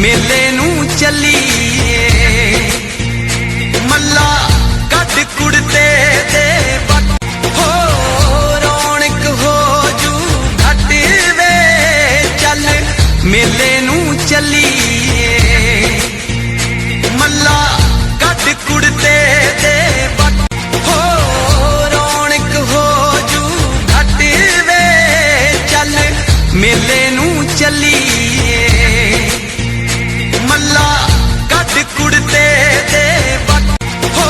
मेले नू चलीए मल्ला कट कुड़ते दे हो रौनक हो जू घट वे चल मेले नू चलीए मल्ला कट कुड़ते दे हो रौनक हो जू घट वे चल मेले नू चलीए मल्ला कट कुड़ते दे हो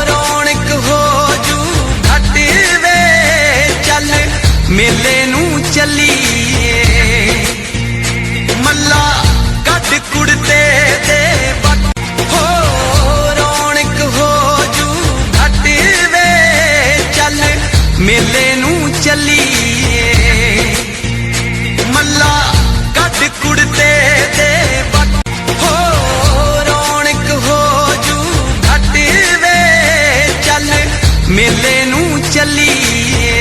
रौनक हो जू घट वे चल मेले नू चलीए मल्ला कट कुड़ते दे हो रौनक हो जू घट वे चल मेले नू चलीए मल्ला कट कुड़ते दे हो रौनक हो जू घट वे चल मेले नू चलीए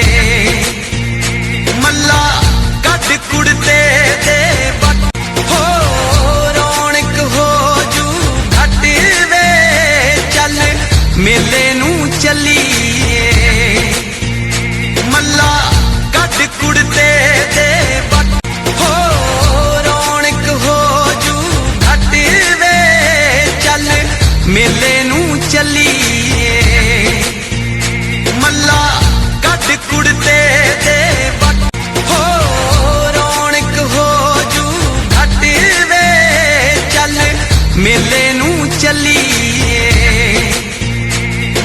मल्ला कट कुड़ते दे हो रौनक हो जू घट वे चल मेले नू चलीए मल्ला कट कुड़ते दे हो रौनक हो जू घट वे चल मेले नू चलीए मल्ला कट कुड़ते दे हो रौनक हो जू घट वे चल मेले नू चलीए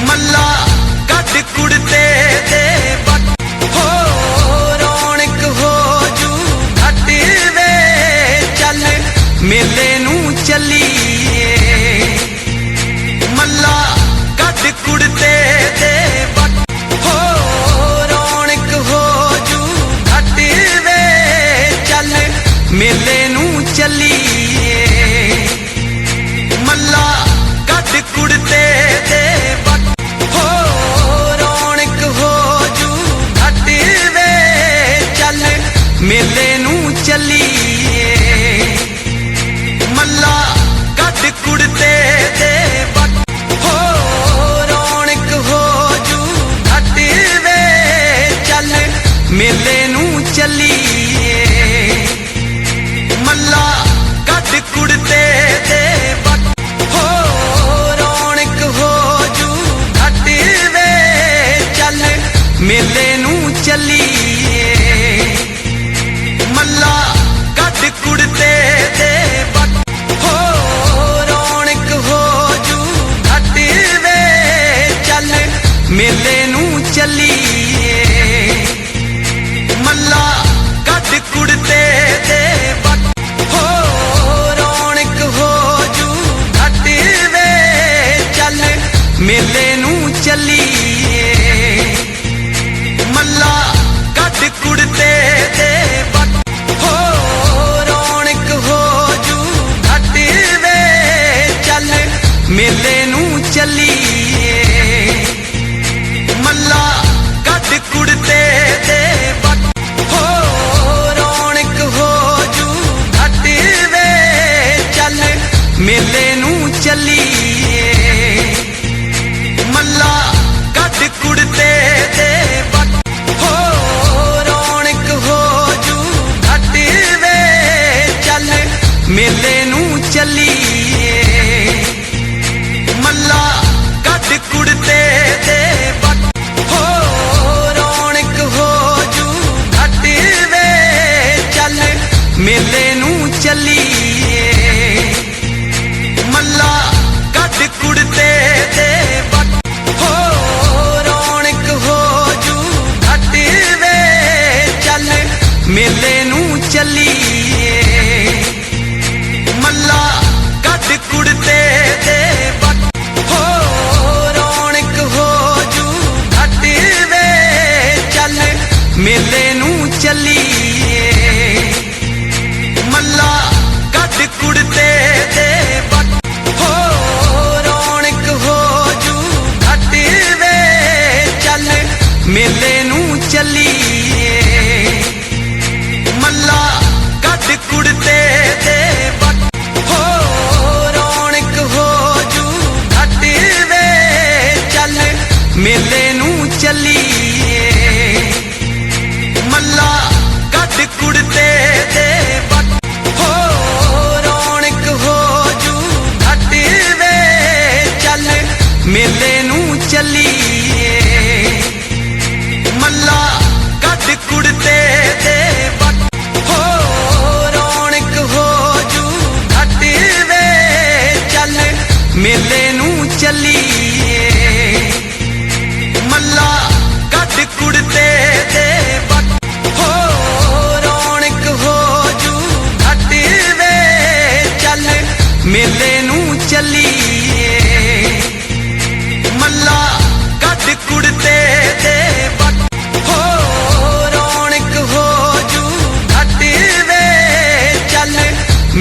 मल्ला कट कुड़ते दे हो रौनक हो जू घट वे चल मेले नू चलीए मल्ला कट कुड़ते दे हो रौनक हो जू घट वे चल मेले नू चलीए मल्ला कट कुड़ते दे हो रौनक हो जू घट वे चल मेले नू चलीए मल्ला कट कुड़ते दे हो रौनक हो जू घट वे चल मेले नू चलीए मल्ला कट कुड़ते दे हो रौनक हो जू घट वे चल मेले नू चलीए मल्ला कट कुड़ते दे हो रौनक हो जू घट वे चल मेले नू चलीए मल्ला कट कुड़ते दे हो रौनक हो जू घट वे चल मेले नू चलीए मल्ला कट कुड़ते दे हो रौनक हो जू घट वे चल मेले नू चलीए मल्ला कट कुड़ते दे हो रौनक हो जू घट वे चल मेले नू चलीए मल्ला कट कुड़ते दे हो रौनक हो जू घट वे चल मेले नू चलीए मल्ला कट कुड़ते दे हो रौनक हो जू घट वे चल मेले नू चलीए मल्ला कट कुड़ते दे हो रौनक हो जू घट वे चल मेले नू चलीए मल्ला कट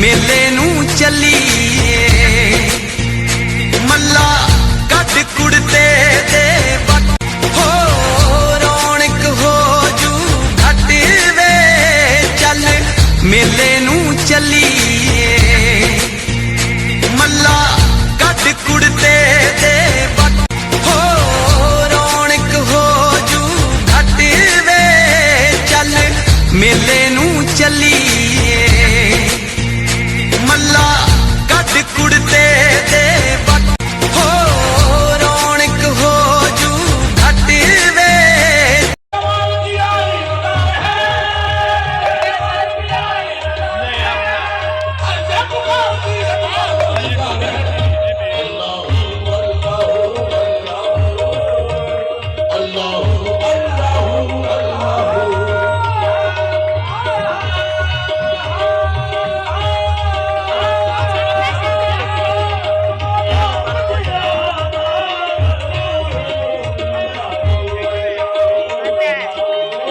मेले नूं चलीए मल्ला कट कुड़ते दे हो रौनक हो जू घट वे चल मेले नूं चलीए मल्ला कट कुड़ते दे हो रौनक हो जू घट वे चल मेले नूं चलीए मल्ला कट कुड़ते दे हो रौनक हो जू घट वे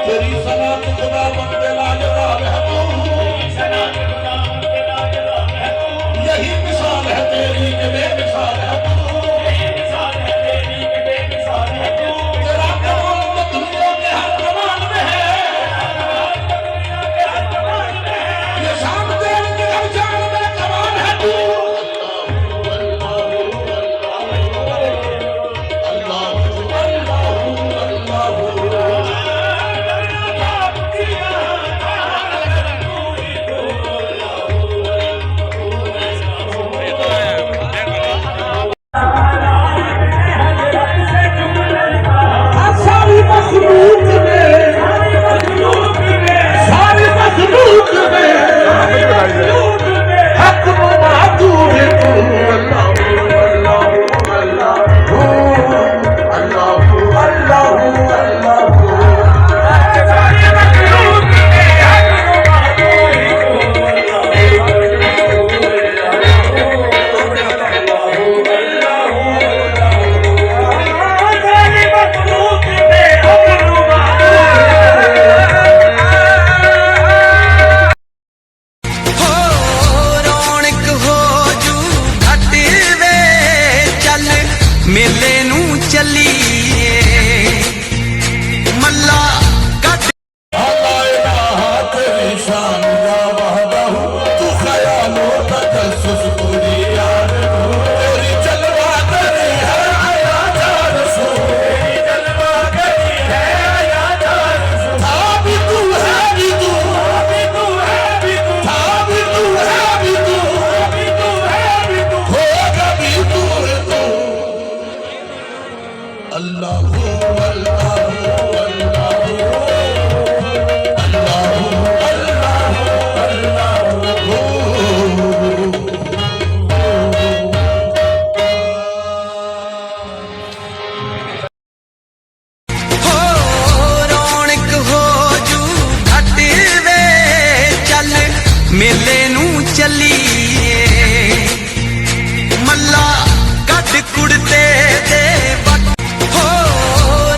तेरी सलात खुदा बंदे लाजवाब है तू, यही मिसाल है तेरी कि बेमिसाल है तू, तेरा कमाल तो दुनिया के हर कमाल में है, ये शान तेरी कि हर जान में कमाल है तू। मेले नूं चलीए मल्ला कट तेरी शान या वहदहू तू ख्यालों तजस्सुस पूरी यार तेरी जलवा करी है आया जा रसूल, तेरी जलवा करी है आया जा रसूल, था भी तू है भी तू, भी तू है भी तू, था भी तू है भी तू, भी तू है भी तू, होगा भी तू है तू। अल्लाह अल्लाह हो रौनक हो जू घट वे चल मेले नूं चलीए मल्ला कट कुड़ते दे हो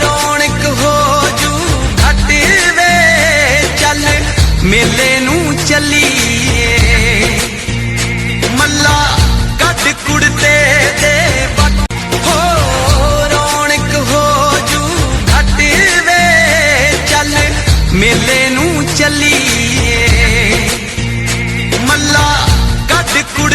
रौनक हो जू घट वे चल मेले नूं चलीए मल्ला कट कुड़ते दे हो रौनक हो जू घट वे चल मेले नूं चलीए मल्ला कट कुड़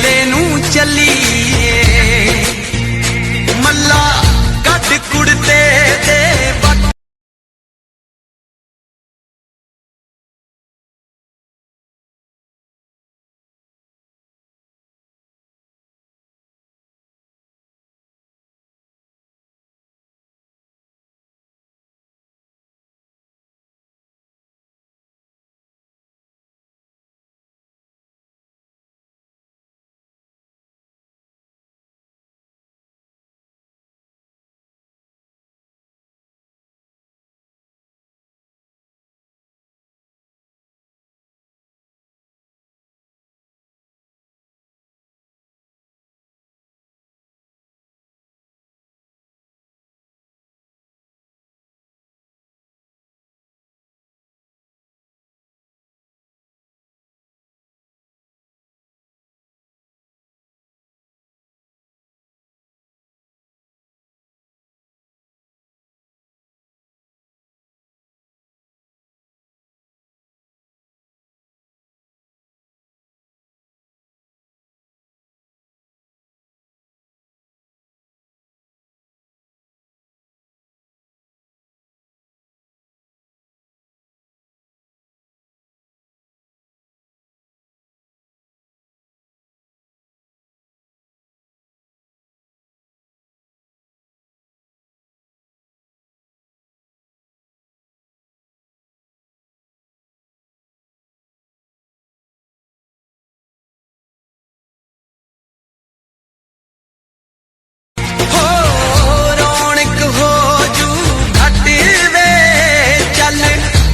ਮੇਲੇ ਨੂੰ ਚੱਲੀਏ ਮੱਲਾ ਕੱਢ ਕੁੜਤੇ ਦੇ ਵੱਟ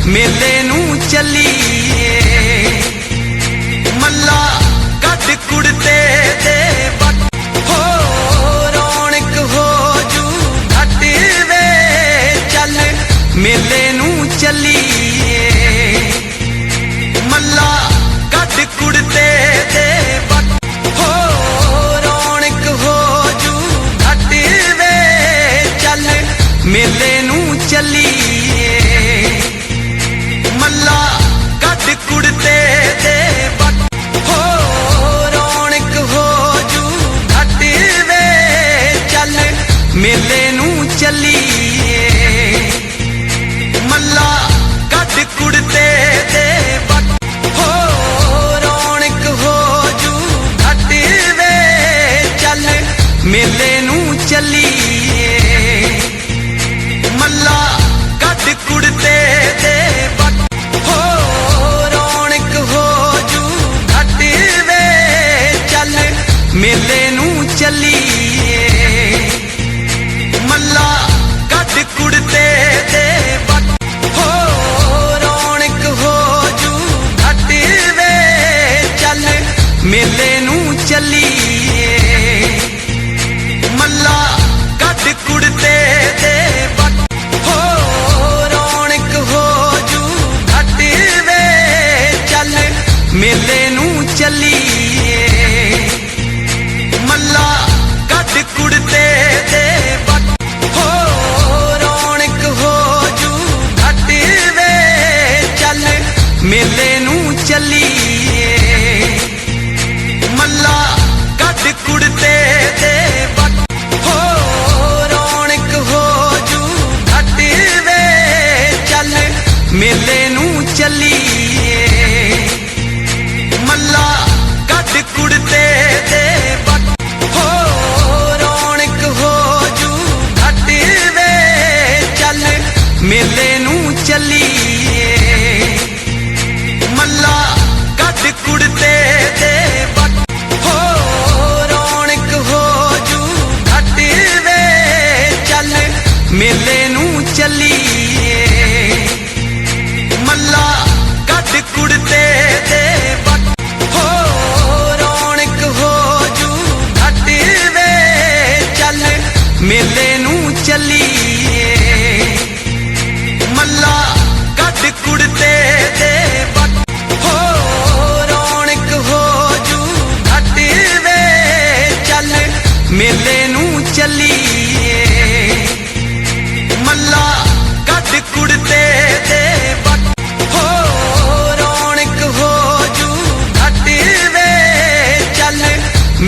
ਮੇਲੇ ਨੂੰ ਚੱਲੀਏ ਮੱਲਾ ਕੱਢ ਕੁੜਤੇ ਦੇ ਵੱਟ ਹੋ ਰੌਣਕ ਹੋ ਜੂ ਘੱਟ ਵੇ ਚੱਲ ਮੇਲੇ ਨੂੰ ਚੱਲੀਏ ਮੱਲਾ ਕੱਢ ਕੁੜਤੇ ਦੇ ਵੱਟ ਹੋ ਰੌਣਕ ਹੋ ਜੂ ਘੱਟ ਵੇ ਚੱਲ ਮੇਲੇ ਨੂੰ ਚੱਲੀਏ ਮੱਲਾ ਕੱਢ ਕੁੜਤੇ ਦੇ ਵੱਟ ਹੋ ਰੌਣਕ ਹੋ ਜੂ ਘੱਟ ਵੇ ਚੱਲ ਮੇਲੇ ਨੂੰ ਚੱਲੀਏ ਮੱਲਾ ਕੱਢ ਕੁੜਤੇ ਦੇ ਵੱਟ ਹੋ ਰੌਣਕ ਹੋ ਜੂ ਘੱਟ ਵੇ ਚੱਲ ਮੇਲੇ ਨੂੰ ਚੱਲੀਏ ਮੱਲਾ ਕੱਢ ਕੁੜਤੇ ਦੇ ਵੱਟ ਹੋ ਰੌਣਕ ਹੋ ਜੂ ਘੱਟ ਵੇ ਚੱਲ ਮੇਲੇ ਨੂੰ ਚੱਲੀਏ ਮੱਲਾ ਕੱਢ ਕੁੜਤੇ ਦੇ ਵੱਟ ਹੋ ਰੌਣਕ ਹੋ ਜੂ ਘੱਟ ਵੇ ਚੱਲ ਮੇਲੇ ਨੂੰ ਚੱਲੀਏ ਮੱਲਾ ਕੱਢ ਕੁੜਤੇ ਦੇ ਵੱਟ ਹੋ ਰੌਣਕ ਹੋ ਜੂ ਘੱਟ ਵੇ ਚੱਲ ਮੇਲੇ ਨੂੰ ਚੱਲੀਏ ਮੱਲਾ ਕੱਢ ਕੁੜਤੇ ਦੇ ਵੱਟ ਹੋ ਰੌਣਕ ਹੋ ਜੂ ਘੱਟ ਵੇ ਚੱਲ ਮੇਲੇ ਨੂੰ ਚੱਲੀਏ ਮੱਲਾ ਕੱਢ ਕੁੜਤੇ ਦੇ ਵੱਟ ਹੋ ਰੌਣਕ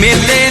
मेले